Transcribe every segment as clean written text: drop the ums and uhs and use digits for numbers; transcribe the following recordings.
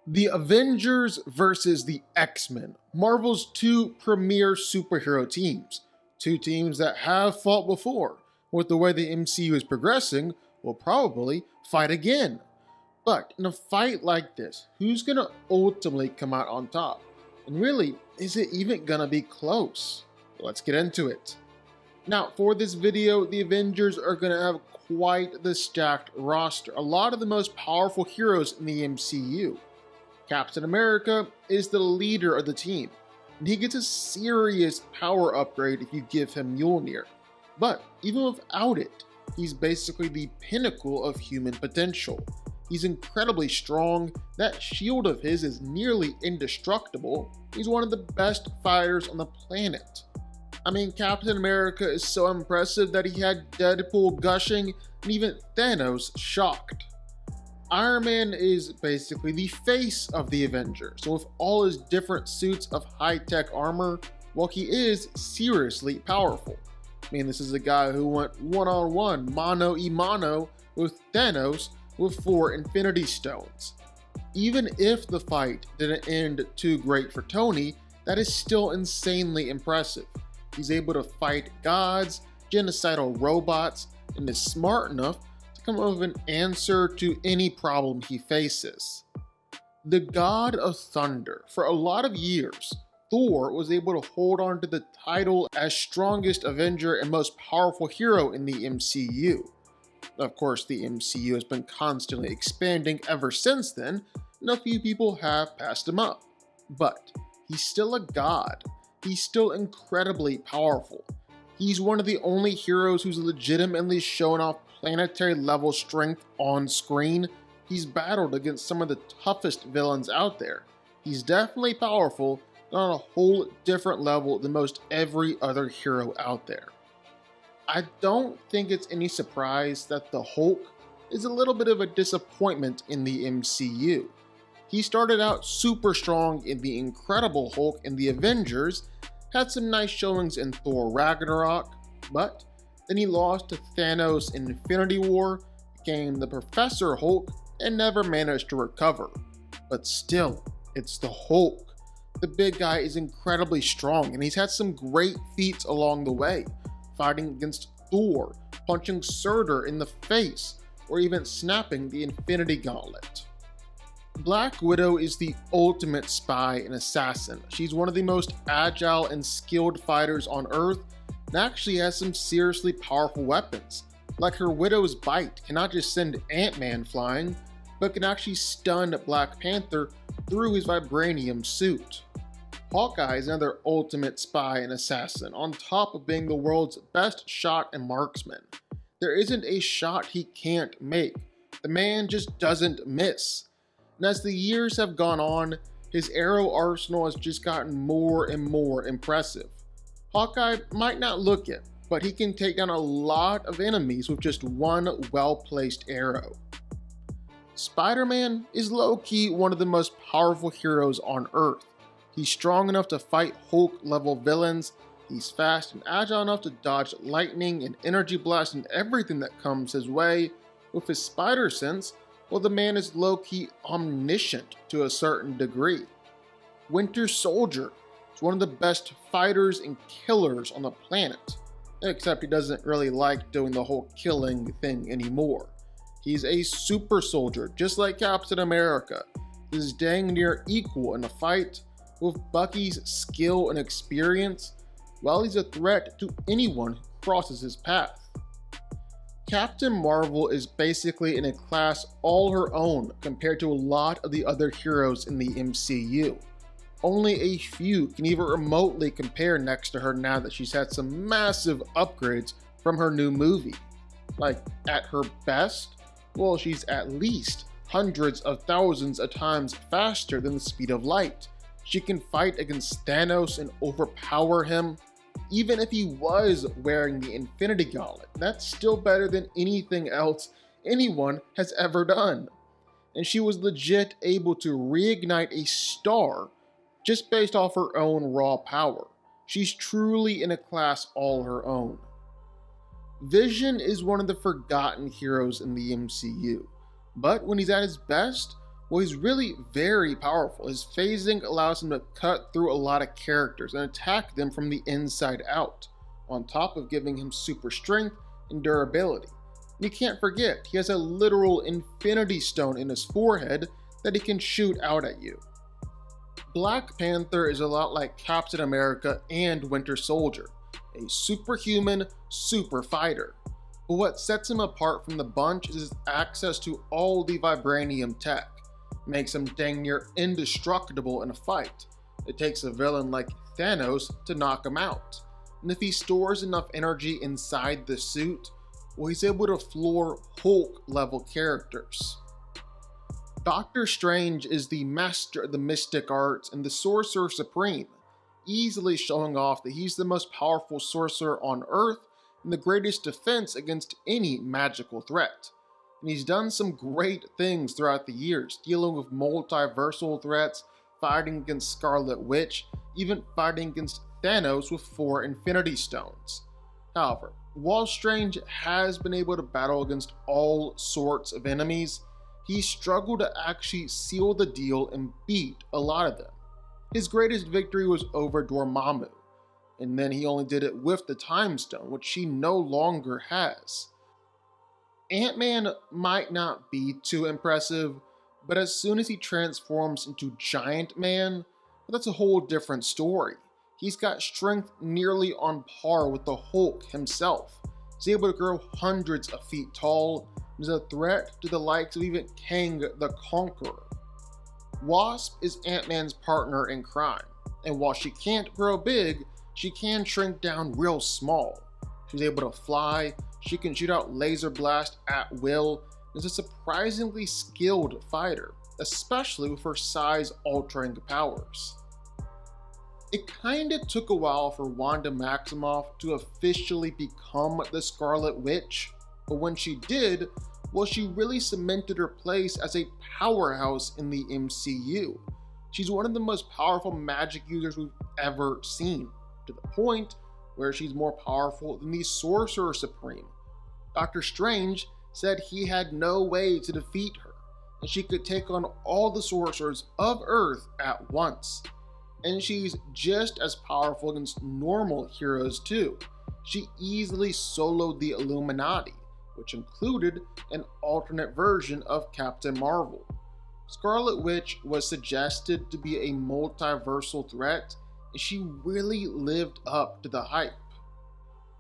The Avengers versus the X-Men, Marvel's two premier superhero teams. Two teams that have fought before. With the way the MCU is progressing, will probably fight again. But in a fight like this, who's gonna ultimately come out on top? And really, is it even gonna be close? Let's get into it. Now, for this video, the Avengers are gonna have quite the stacked roster. A lot of the most powerful heroes in the MCU. Captain America is the leader of the team, and he gets a serious power upgrade if you give him Mjolnir. But even without it, he's basically the pinnacle of human potential. He's incredibly strong, that shield of his is nearly indestructible, he's one of the best fighters on the planet. I mean, Captain America is so impressive that he had Deadpool gushing and even Thanos shocked. Iron Man is basically the face of the Avengers, so with all his different suits of high-tech armor, well, he is seriously powerful. I mean, this is a guy who went one-on-one, mano-a-mano with Thanos with 4 Infinity Stones. Even if the fight didn't end too great for Tony, that is still insanely impressive. He's able to fight gods, genocidal robots, and is smart enough come up with an answer to any problem he faces. The god of thunder. For a lot of years, Thor was able to hold on to the title as strongest Avenger and most powerful hero in the MCU. Of course, the MCU has been constantly expanding ever since then, and a few people have passed him up. But he's still a god. He's still incredibly powerful. He's one of the only heroes who's legitimately shown off planetary level strength on screen. He's battled against some of the toughest villains out there. He's definitely powerful, but on a whole different level than most every other hero out there. I don't think it's any surprise that the Hulk is a little bit of a disappointment in the MCU. He started out super strong in the Incredible Hulk and the Avengers, had some nice showings in Thor Ragnarok, but then he lost to Thanos in Infinity War, became the Professor Hulk, and never managed to recover. But still, it's the Hulk. The big guy is incredibly strong, and he's had some great feats along the way, fighting against Thor, punching Surtur in the face, or even snapping the Infinity Gauntlet. Black Widow is the ultimate spy and assassin. She's one of the most agile and skilled fighters on Earth, and actually has some seriously powerful weapons. Like her Widow's Bite can not just send Ant-Man flying, but can actually stun Black Panther through his vibranium suit. Hawkeye is another ultimate spy and assassin, on top of being the world's best shot and marksman. There isn't a shot he can't make. The man just doesn't miss. And as the years have gone on, his arrow arsenal has just gotten more and more impressive. Hawkeye might not look it, but he can take down a lot of enemies with just one well-placed arrow. Spider-Man is low-key one of the most powerful heroes on Earth. He's strong enough to fight Hulk-level villains, he's fast and agile enough to dodge lightning and energy blasts and everything that comes his way. With his spider sense, well, the man is low-key omniscient to a certain degree. Winter Soldier is one of the best fighters and killers on the planet, except he doesn't really like doing the whole killing thing anymore. He's a super soldier, just like Captain America. He's dang near equal in a fight. With Bucky's skill and experience, well, he's a threat to anyone who crosses his path. Captain Marvel is basically in a class all her own compared to a lot of the other heroes in the MCU. Only a few can even remotely compare next to her now that she's had some massive upgrades from her new movie. Like, at her best, well, she's at least hundreds of thousands of times faster than the speed of light. She can fight against Thanos and overpower him. Even if he was wearing the Infinity Gauntlet, that's still better than anything else anyone has ever done. And she was legit able to reignite a star just based off her own raw power. She's truly in a class all her own. Vision is one of the forgotten heroes in the MCU, but when he's at his best, Well, he's really very powerful. His phasing allows him to cut through a lot of characters and attack them from the inside out, on top of giving him super strength and durability. And you can't forget, he has a literal infinity stone in his forehead that he can shoot out at you. Black Panther is a lot like Captain America and Winter Soldier, a superhuman super fighter. But what sets him apart from the bunch is his access to all the vibranium tech. Makes him dang near indestructible in a fight. It takes a villain like Thanos to knock him out. And if he stores enough energy inside the suit, well, he's able to floor Hulk level characters. Doctor Strange is the master of the mystic arts and the sorcerer supreme, easily showing off that he's the most powerful sorcerer on Earth and the greatest defense against any magical threat. And he's done some great things throughout the years, dealing with multiversal threats, fighting against Scarlet Witch, even fighting against Thanos with 4 Infinity Stones. However, while Strange has been able to battle against all sorts of enemies, he struggled to actually seal the deal and beat a lot of them. His greatest victory was over Dormammu, and then he only did it with the Time Stone, which he no longer has. Ant-Man might not be too impressive, but as soon as he transforms into Giant Man, that's a whole different story. He's got strength nearly on par with the Hulk himself. He's able to grow hundreds of feet tall, and is a threat to the likes of even Kang the Conqueror. Wasp is Ant-Man's partner in crime, and while she can't grow big, she can shrink down real small. She's able to fly, she can shoot out laser blast at will, and is a surprisingly skilled fighter, especially with her size-altering powers. It kinda took a while for Wanda Maximoff to officially become the Scarlet Witch, but when she did, well, she really cemented her place as a powerhouse in the MCU. She's one of the most powerful magic users we've ever seen, to the point where she's more powerful than the Sorcerer Supreme. Doctor Strange said he had no way to defeat her, and she could take on all the sorcerers of Earth at once. And she's just as powerful against normal heroes too. She easily soloed the Illuminati, which included an alternate version of Captain Marvel. Scarlet Witch was suggested to be a multiversal threat, and she really lived up to the hype.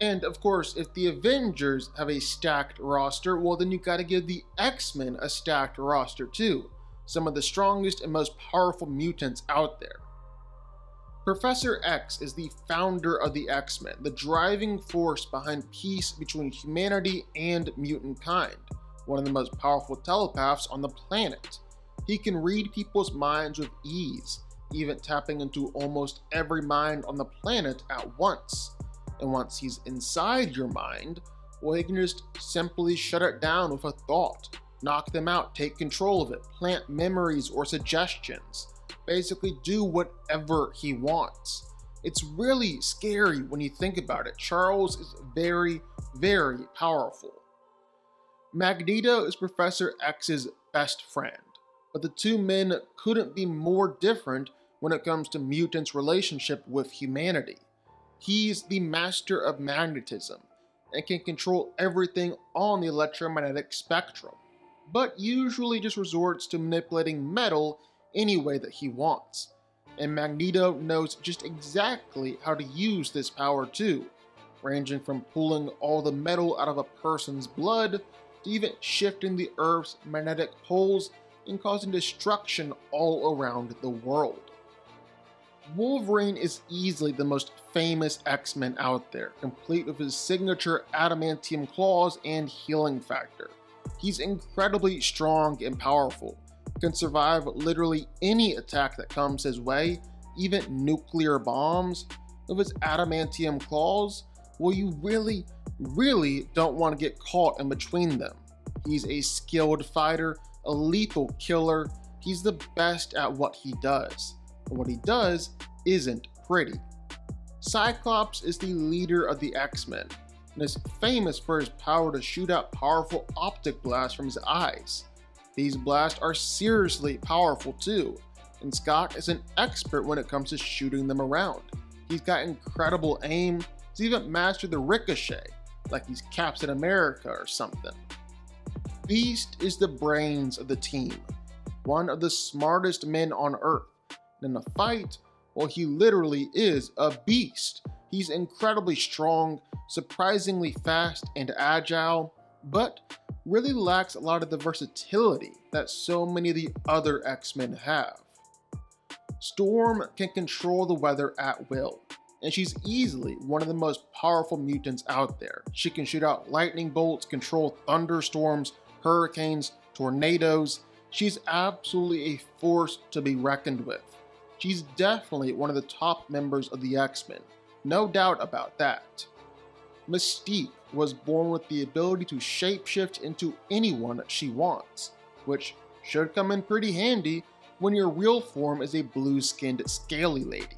And of course, if the Avengers have a stacked roster, well then you gotta give the X-Men a stacked roster too. Some of the strongest and most powerful mutants out there. Professor X is the founder of the X-Men, the driving force behind peace between humanity and mutant kind, one of the most powerful telepaths on the planet. He can read people's minds with ease, even tapping into almost every mind on the planet at once. And once he's inside your mind, well, he can just simply shut it down with a thought, knock them out, take control of it, plant memories or suggestions. Basically do whatever he wants. It's really scary when you think about it. Charles is very, very powerful. Magneto is Professor X's best friend, but the two men couldn't be more different when it comes to mutants' relationship with humanity. He's the master of magnetism and can control everything on the electromagnetic spectrum, but usually just resorts to manipulating metal any way that he wants. And Magneto knows just exactly how to use this power too, ranging from pulling all the metal out of a person's blood to even shifting the Earth's magnetic poles and causing destruction all around the world. Wolverine is easily the most famous X-Men out there, complete with his signature adamantium claws and healing factor. He's incredibly strong and powerful, can survive literally any attack that comes his way, even nuclear bombs. With his adamantium claws, well, you really don't want to get caught in between them. He's a skilled fighter, a lethal killer. He's the best at what he does, and what he does isn't pretty. Cyclops is the leader of the X-Men, and is famous for his power to shoot out powerful optic blasts from his eyes. These blasts are seriously powerful too, and Scott is an expert when it comes to shooting them around. He's got incredible aim, he's even mastered the ricochet, like he's Captain America or something. Beast is the brains of the team, one of the smartest men on Earth. And in a fight, well, he literally is a beast. He's incredibly strong, surprisingly fast and agile, but really lacks a lot of the versatility that so many of the other X-Men have. Storm can control the weather at will, and she's easily one of the most powerful mutants out there. She can shoot out lightning bolts, control thunderstorms, hurricanes, tornadoes. She's absolutely a force to be reckoned with. She's definitely one of the top members of the X-Men, no doubt about that. Mystique was born with the ability to shapeshift into anyone she wants, which should come in pretty handy when your real form is a blue-skinned scaly lady.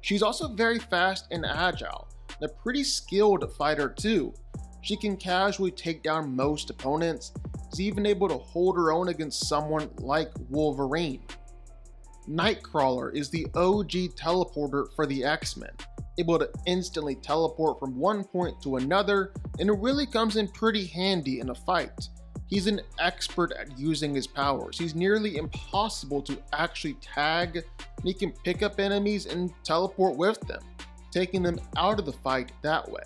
She's also very fast and agile, and a pretty skilled fighter too. She can casually take down most opponents, is even able to hold her own against someone like Wolverine. Nightcrawler is the OG teleporter for the X-Men, able to instantly teleport from one point to another, and it really comes in pretty handy in a fight. He's an expert at using his powers. He's nearly impossible to actually tag, and he can pick up enemies and teleport with them, taking them out of the fight that way.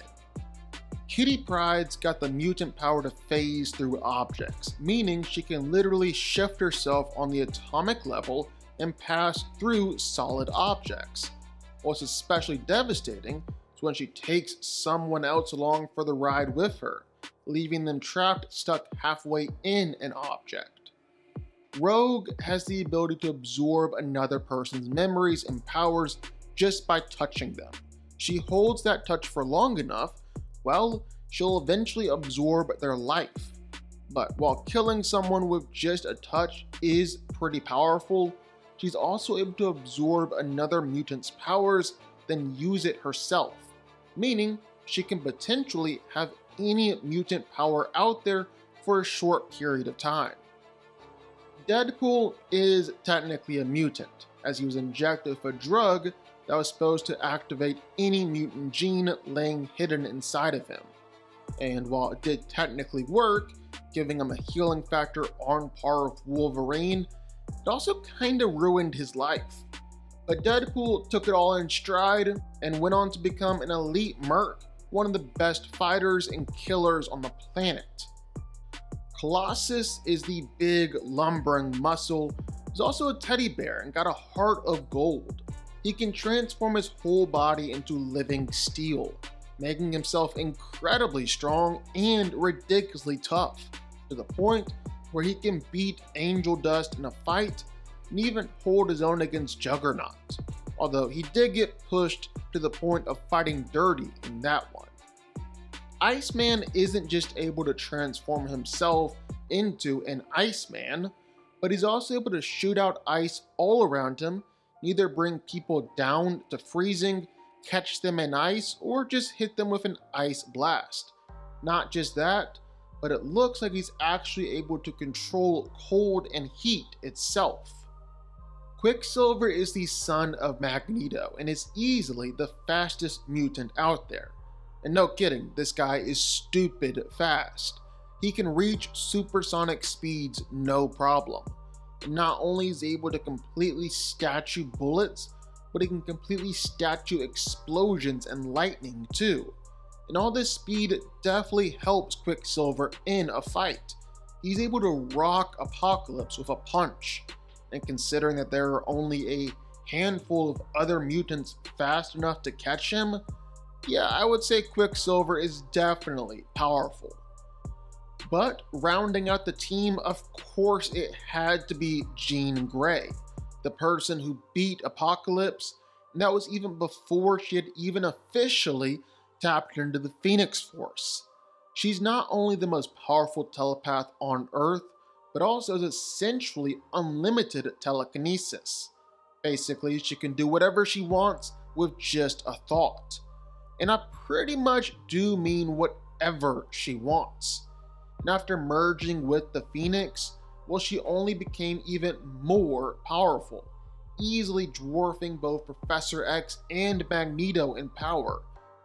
Kitty Pryde's got the mutant power to phase through objects, meaning she can literally shift herself on the atomic level and pass through solid objects. What's especially devastating is when she takes someone else along for the ride with her, leaving them trapped, stuck halfway in an object. Rogue has the ability to absorb another person's memories and powers just by touching them. She holds that touch for long enough, well, she'll eventually absorb their life. But while killing someone with just a touch is pretty powerful, she's also able to absorb another mutant's powers, then use it herself, meaning she can potentially have any mutant power out there for a short period of time. Deadpool is technically a mutant, as he was injected with a drug that was supposed to activate any mutant gene laying hidden inside of him. And while it did technically work, giving him a healing factor on par with Wolverine, it also kinda ruined his life. But Deadpool took it all in stride and went on to become an elite merc, one of the best fighters and killers on the planet. Colossus is the big lumbering muscle, who's also a teddy bear and got a heart of gold. He can transform his whole body into living steel, making himself incredibly strong and ridiculously tough, to the point where he can beat Angel Dust in a fight and even hold his own against Juggernaut, although he did get pushed to the point of fighting dirty in that one. Iceman isn't just able to transform himself into an Iceman, but he's also able to shoot out ice all around him, either bring people down to freezing, catch them in ice, or just hit them with an ice blast. Not just that, but it looks like he's actually able to control cold and heat itself. Quicksilver is the son of Magneto and is easily the fastest mutant out there. And no kidding, this guy is stupid fast. He can reach supersonic speeds no problem. And not only is he able to completely statue bullets, but he can completely statue explosions and lightning too. And all this speed definitely helps Quicksilver in a fight. He's able to rock Apocalypse with a punch. And considering that there are only a handful of other mutants fast enough to catch him, yeah, I would say Quicksilver is definitely powerful. But rounding out the team, of course it had to be Jean Grey, the person who beat Apocalypse, and that was even before she had even officially tapped into the Phoenix Force. She's not only the most powerful telepath on Earth, but also has essentially unlimited telekinesis. Basically, she can do whatever she wants with just a thought. And I pretty much do mean whatever she wants. And after merging with the Phoenix, well, she only became even more powerful, easily dwarfing both Professor X and Magneto in power,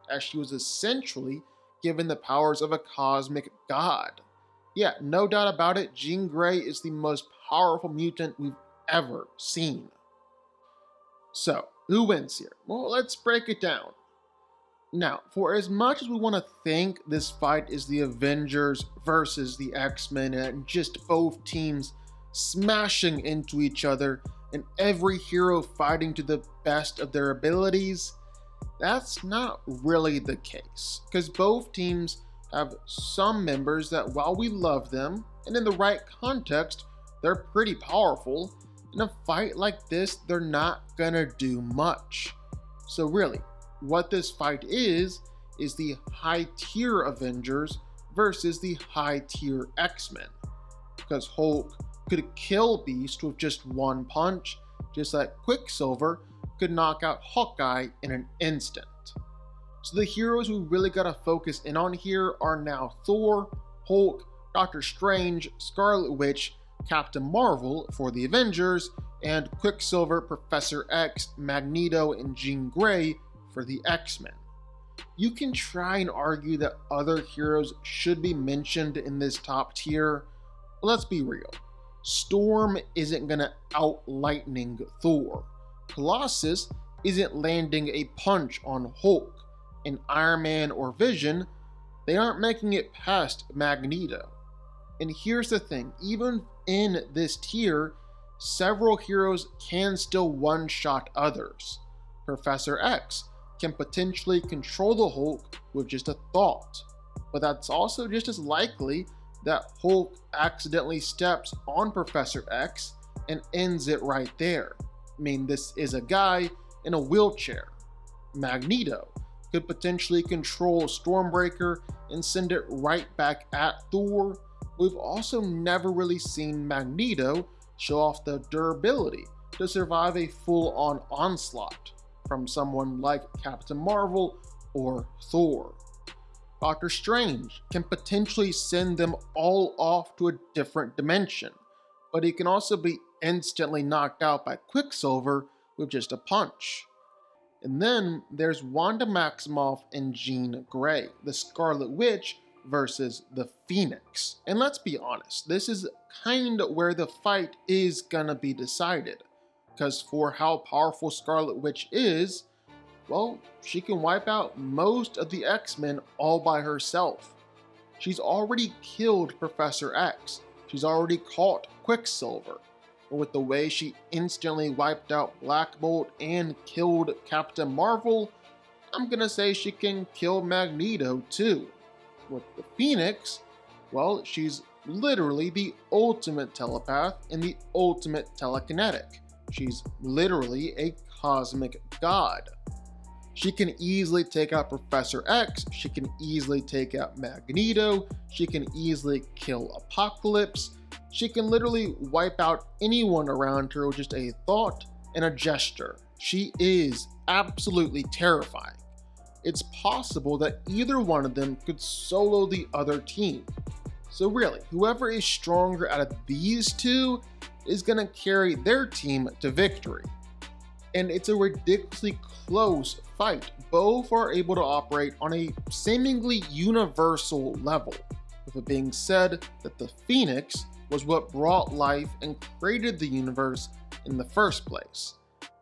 as she was essentially given the powers of a cosmic god. Yeah, no doubt about it, Jean Grey is the most powerful mutant we've ever seen. So, who wins here? Well, let's break it down. Now, for as much as we want to think this fight is the Avengers versus the X-Men and just both teams smashing into each other and every hero fighting to the best of their abilities, that's not really the case, because both teams have some members that, while we love them, and in the right context, they're pretty powerful, in a fight like this, they're not gonna do much. So really, what this fight is the high-tier Avengers versus the high-tier X-Men. Because Hulk could kill Beast with just one punch, just like Quicksilver could knock out Hawkeye in an instant. So the heroes we really gotta focus in on here are now Thor, Hulk, Doctor Strange, Scarlet Witch, Captain Marvel for the Avengers, and Quicksilver, Professor X, Magneto, and Jean Grey for the X-Men. You can try and argue that other heroes should be mentioned in this top tier, but let's be real. Storm isn't gonna out-lightning Thor. Colossus isn't landing a punch on Hulk. And Iron Man or Vision, they aren't making it past Magneto. And here's the thing, even in this tier, several heroes can still one-shot others. Professor X can potentially control the Hulk with just a thought, but that's also just as likely that Hulk accidentally steps on Professor X and ends it right there. I mean, this is a guy in a wheelchair. Magneto could potentially control Stormbreaker and send it right back at Thor. We've also never really seen Magneto show off the durability to survive a full-on onslaught from someone like Captain Marvel or Thor. Doctor Strange can potentially send them all off to a different dimension, but he can also be instantly knocked out by Quicksilver with just a punch. And then there's Wanda Maximoff and Jean Grey, the Scarlet Witch versus the Phoenix. And let's be honest, this is kind of where the fight is gonna be decided. Because for how powerful Scarlet Witch is, well, she can wipe out most of the X-Men all by herself. She's already killed Professor X. She's already caught Quicksilver. But with the way she instantly wiped out Black Bolt and killed Captain Marvel, I'm gonna say she can kill Magneto too. With the Phoenix, well, she's literally the ultimate telepath and the ultimate telekinetic. She's literally a cosmic god. She can easily take out Professor X, she can easily take out Magneto, she can easily kill Apocalypse, she can literally wipe out anyone around her with just a thought and a gesture. She is absolutely terrifying. It's possible that either one of them could solo the other team. So really, whoever is stronger out of these two is gonna carry their team to victory. And it's a ridiculously close fight. Both are able to operate on a seemingly universal level, with it being said that the Phoenix was what brought life and created the universe in the first place.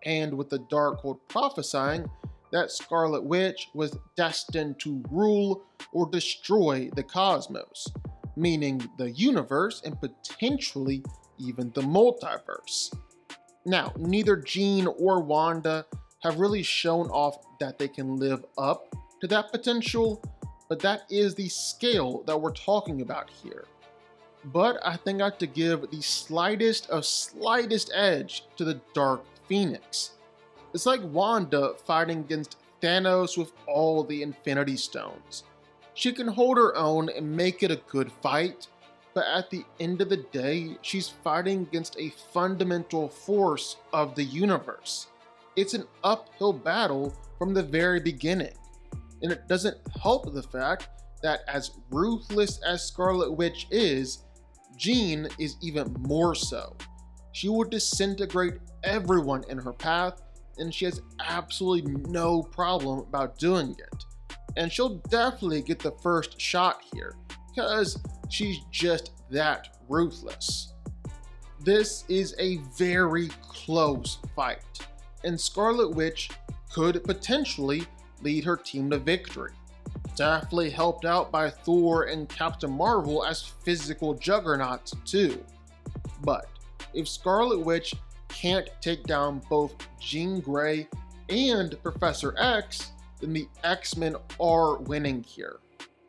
And with the Darkhold prophesying that Scarlet Witch was destined to rule or destroy the cosmos, meaning the universe and potentially even the multiverse. Now, neither Jean or Wanda have really shown off that they can live up to that potential, but that is the scale that we're talking about here. But I think I have to give the slightest edge to the Dark Phoenix. It's like Wanda fighting against Thanos with all the Infinity Stones. She can hold her own and make it a good fight, but at the end of the day, she's fighting against a fundamental force of the universe. It's an uphill battle from the very beginning, and it doesn't help the fact that as ruthless as Scarlet Witch is, Jean is even more so. She will disintegrate everyone in her path, and she has absolutely no problem about doing it. And she'll definitely get the first shot here, because she's just that ruthless. This is a very close fight, and Scarlet Witch could potentially lead her team to victory. Definitely helped out by Thor and Captain Marvel as physical juggernauts too. But if Scarlet Witch can't take down both Jean Grey and Professor X, then the X-Men are winning here.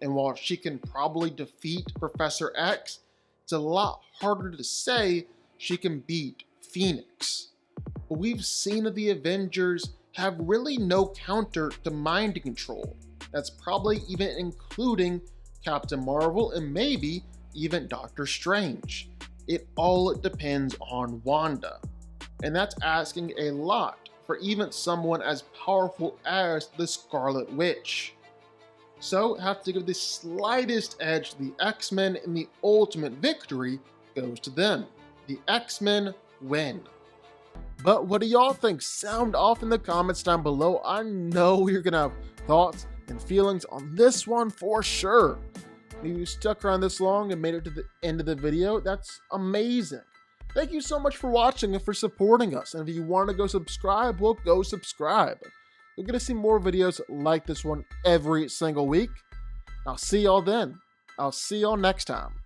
And while she can probably defeat Professor X, it's a lot harder to say she can beat Phoenix. But we've seen that the Avengers have really no counter to mind control. That's probably even including Captain Marvel and maybe even Doctor Strange. It all depends on Wanda. And that's asking a lot for even someone as powerful as the Scarlet Witch. So have to give the slightest edge to the X-Men, and the ultimate victory goes to them. The X-Men win. But what do y'all think? Sound off in the comments down below. I know you're gonna have thoughts and feelings on this one for sure. If you stuck around this long and made it to the end of the video, that's amazing. Thank you so much for watching and for supporting us. And if you want to go subscribe, well, go subscribe. You're going to see more videos like this one every single week. I'll see y'all then. I'll see y'all next time.